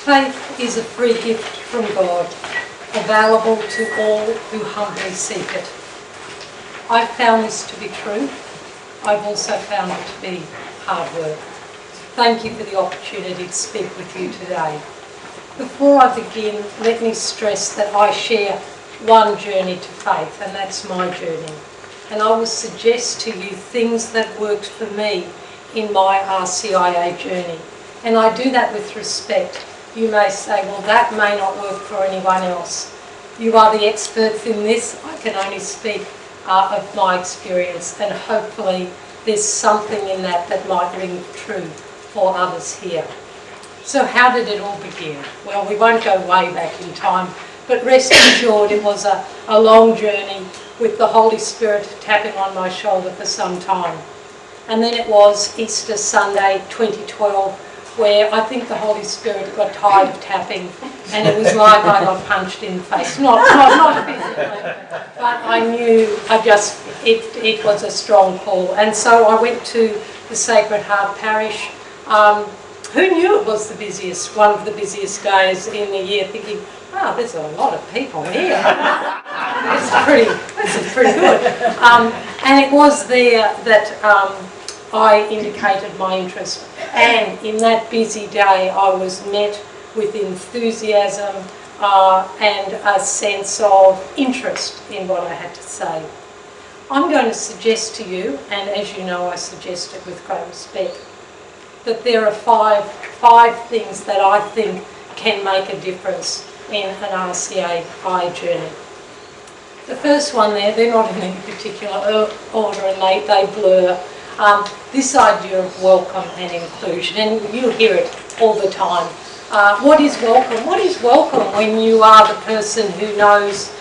Faith is a free gift from God, available to all who humbly seek it. I've found this to be true. I've also found it to be hard work. Thank you for the opportunity to speak with you today. Before I begin, let me stress that I share one journey to faith, and that's my journey. And I will suggest to you things that worked for me in my RCIA journey. And I do that with respect. You may say, well, that may not work for anyone else. You are the experts in this. I can only speak of my experience, and hopefully there's something in that that might ring true for others here. So how did it all begin? Well, we won't go way back in time, but rest assured it was a long journey with the Holy Spirit tapping on my shoulder for some time. And then it was Easter Sunday 2012, where I think the Holy Spirit got tired of tapping, and it was like I got punched in the face. Not physically, but I knew it was a strong call. And so I went to the Sacred Heart Parish. Who knew it was one of the busiest days in the year, thinking, wow, there's a lot of people here. This is pretty good. And it was there that I indicated my interest. And in that busy day, I was met with enthusiasm and a sense of interest in what I had to say. I'm going to suggest to you, and as you know, I suggest it with great respect, that there are five things that I think can make a difference in an RCIA journey. The first one they're not in any particular order, and they blur. This idea of welcome and inclusion, and you hear it all the time. What is welcome? What is welcome when you are the person who knows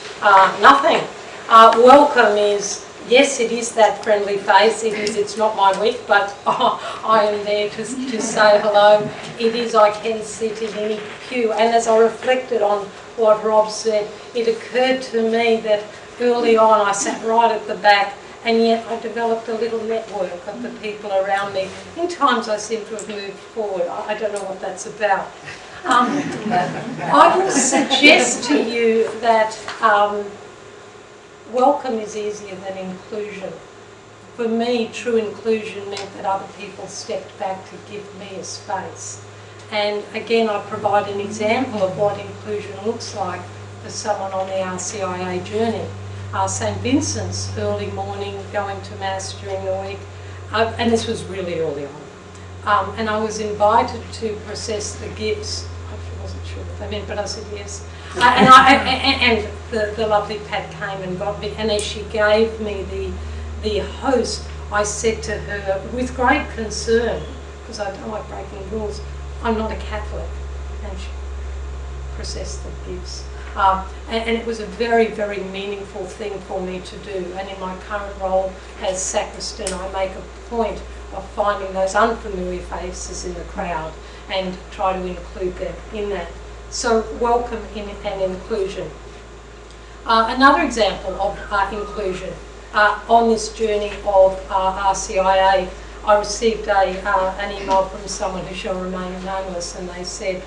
nothing? Welcome is, yes, it is that friendly face. It's not my week, but I am there to say hello. It is, I can sit in any pew. And as I reflected on what Rob said, it occurred to me that early on I sat right at the back, and yet I developed a little network of the people around me. In times I seem to have moved forward. I don't know what that's about. I will suggest to you that welcome is easier than inclusion. For me, true inclusion meant that other people stepped back to give me a space. And again, I provide an example of what inclusion looks like for someone on the RCIA journey. St. Vincent's early morning, going to Mass during the week, and this was really early on. And I was invited to process the gifts. I wasn't sure what they meant, but I said yes. And the lovely Pat came and got me, and as she gave me the host, I said to her, with great concern, because I don't like breaking rules, I'm not a Catholic, and she processed the gifts. And it was a very, very meaningful thing for me to do. And in my current role as sacristan, I make a point of finding those unfamiliar faces in the crowd and try to include them in that. So welcome and inclusion. Another example of inclusion. On this journey of RCIA, I received an email from someone who shall remain nameless, and they said,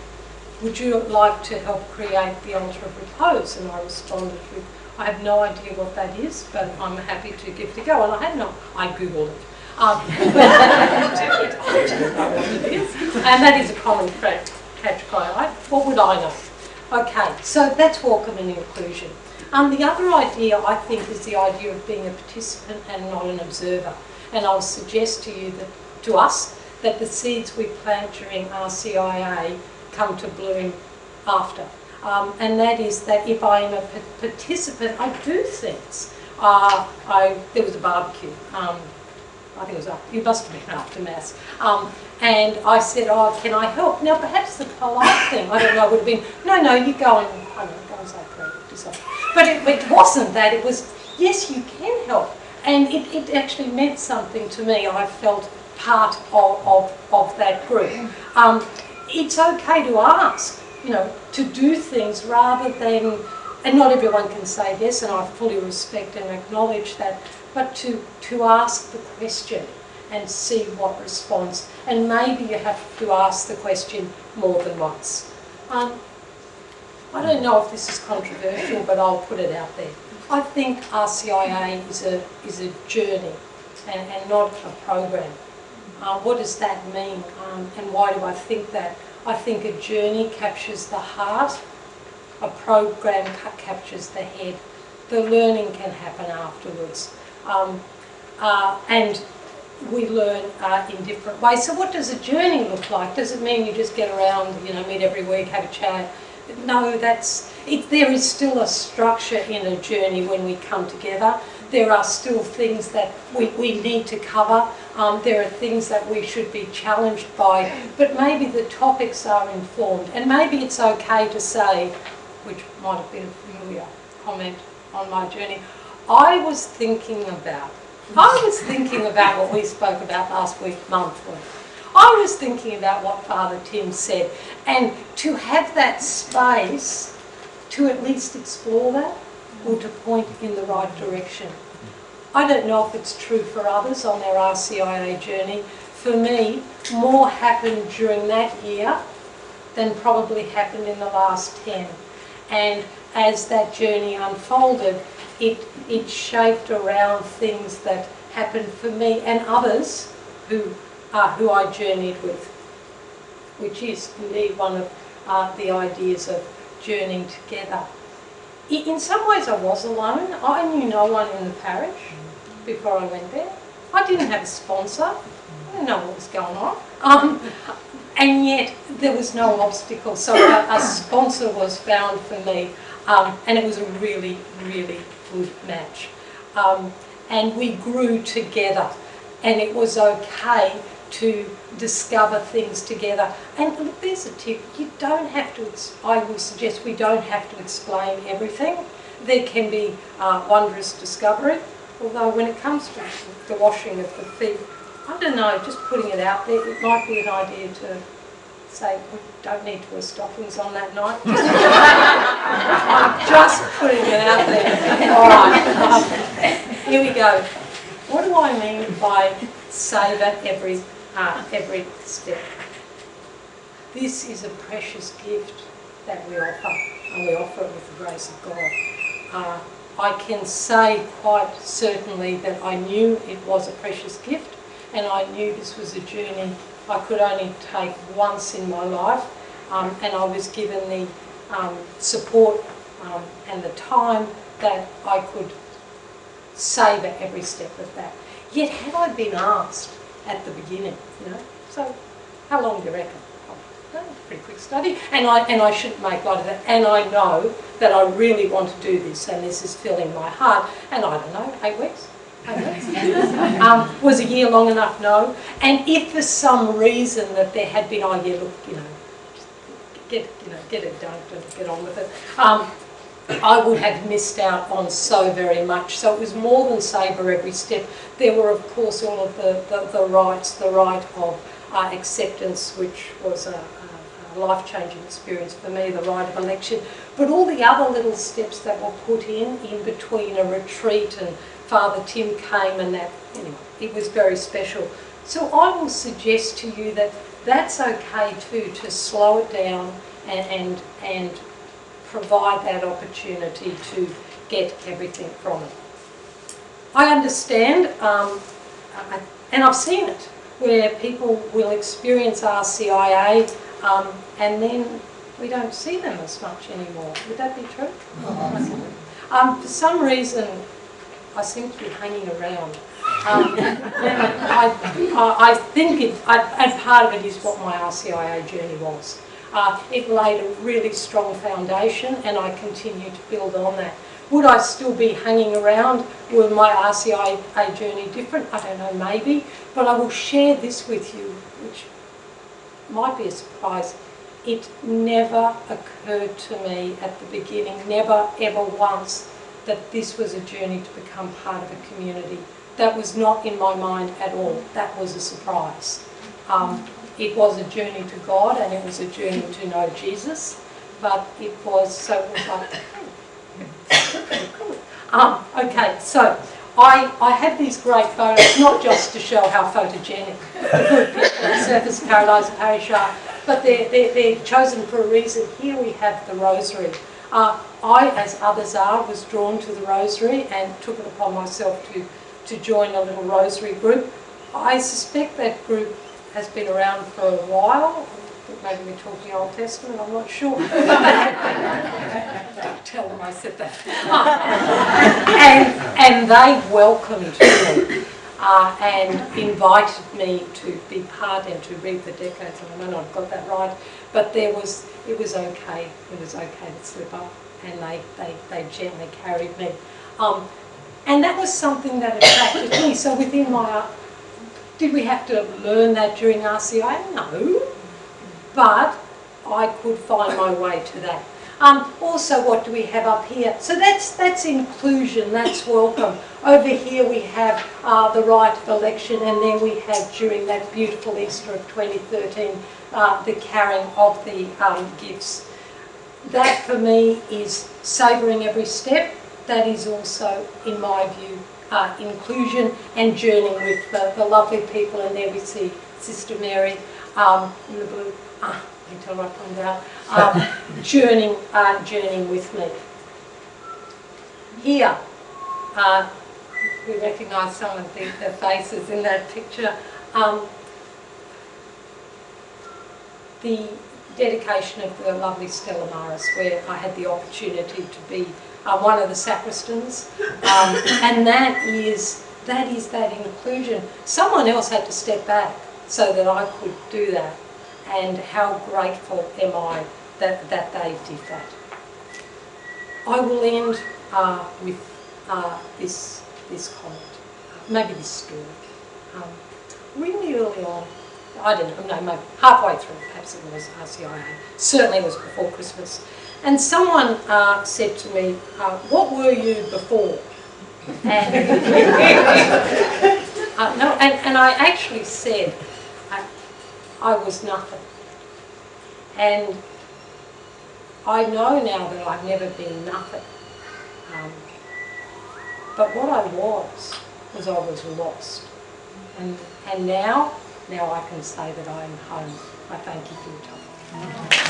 would you like to help create the altar of repose? And I responded with, I have no idea what that is, but I'm happy to give it a go. And I Googled it. I don't know what it is. And that is a common catch cry. What would I know? Okay, so that's welcome and inclusion. The other idea, I think, is the idea of being a participant and not an observer. And I'll suggest to us that the seeds we plant during RCIA come to bloom after. And that is that if I am a participant, I do things. There was a barbecue. I think it must have been after Mass. And I said, can I help? Now, perhaps the polite thing, I don't know, would have been, no, you go and, go and say prayer. But it wasn't that. It was, yes, you can help. And it actually meant something to me. I felt part of that group. It's okay to ask, to do things rather than, and not everyone can say yes, and I fully respect and acknowledge that, but to ask the question and see what response. And maybe you have to ask the question more than once. I don't know if this is controversial, but I'll put it out there. I think RCIA is a journey and not a program. What does that mean, and why do I think that? I think a journey captures the heart, a program captures the head. The learning can happen afterwards. And we learn in different ways. So what does a journey look like? Does it mean you just get around, meet every week, have a chat? No, there is still a structure in a journey when we come together. There are still things that we need to cover. There are things that we should be challenged by, but maybe the topics are informed. And maybe it's okay to say, which might have been a familiar comment on my journey, I was thinking about what we spoke about last week, monthly. I was thinking about what Father Tim said, and to have that space to at least explore that or to point in the right direction. I don't know if it's true for others on their RCIA journey. For me, more happened during that year than probably happened in the last 10. And as that journey unfolded, it shaped around things that happened for me and others who I journeyed with, which is indeed one of the ideas of journeying together. In some ways I was alone. I knew no one in the parish before I went there. I didn't have a sponsor. I didn't know what was going on. And yet there was no obstacle. So a sponsor was found for me, and it was a really, really good match. And we grew together, and it was okay to discover things together. And look, there's a tip. You don't have to, I would suggest we don't have to explain everything. There can be wondrous discovery, although when it comes to the washing of the feet, I don't know, just putting it out there, it might be an idea to say we don't need to wear stockings on that night. I'm just putting it out there. All right, here we go. What do I mean by savour every step? This is a precious gift that we offer, and we offer it with the grace of God. I can say quite certainly that I knew it was a precious gift, and I knew this was a journey I could only take once in my life, and I was given the support and the time that I could savour every step of that. Yet had I been asked at the beginning, so how long do you reckon? Pretty quick study, and I shouldn't make light of that, and I know that I really want to do this, and this is filling my heart, and I don't know, 8 weeks? Was a year long enough? No. And if for some reason that there had been, just get it done, get on with it, I would have missed out on so very much. So it was more than savour every step. There were, of course, all of the rights, the right of acceptance, which was a life-changing experience for me, the right of election, but all the other little steps that were put in between a retreat and Father Tim came, and that, anyway, it was very special. So I will suggest to you that that's okay too, to slow it down and provide that opportunity to get everything from it. I understand, and I've seen it, where people will experience RCIA and then we don't see them as much anymore. Would that be true? For some reason, I seem to be hanging around. I think and part of it is what my RCIA journey was. It laid a really strong foundation, and I continue to build on that. Would I still be hanging around? Were my RCIA journey different? I don't know, maybe. But I will share this with you, which might be a surprise. It never occurred to me at the beginning, never ever once, that this was a journey to become part of a community. That was not in my mind at all. That was a surprise. It was a journey to God, and it was a journey to know Jesus, but it was like, okay, so I have these great photos, not just to show how photogenic the good people at Surfers Paradise Parish are, but they're chosen for a reason. Here we have the Rosary. I, as others are, was drawn to the Rosary and took it upon myself to join a little Rosary group. I suspect that group has been around for a while. Maybe we're talking Old Testament, I'm not sure. Don't tell them I said that. And they welcomed me and invited me to be part and to read the decades. And I may not have got that right, but it was okay. It was okay to slip up, and they gently carried me. And that was something that attracted me. So within my, did we have to learn that during RCIA? No. But I could find my way to that. Also, what do we have up here? So that's inclusion, that's welcome. Over here we have the right of election, and then we have, during that beautiful Easter of 2013, the carrying of the gifts. That for me is savouring every step. That is also, in my view, inclusion and journeying with the lovely people. And there we see Sister Mary in the blue. You can tell I pointed out. Journeying with me. Here, we recognise some of the faces in that picture. The dedication of the lovely Stella Maris, where I had the opportunity to be one of the sacristans, and that is that inclusion. Someone else had to step back so that I could do that. And how grateful am I that they did that. I will end with this comment, maybe this story. Really early on, I don't know, maybe halfway through, perhaps it was RCIA, certainly it was before Christmas, and someone said to me, what were you before? And, and I actually said, I was nothing. And I know now that I've never been nothing. But what I was I was lost. And now I can say that I am home. I thank you for your time.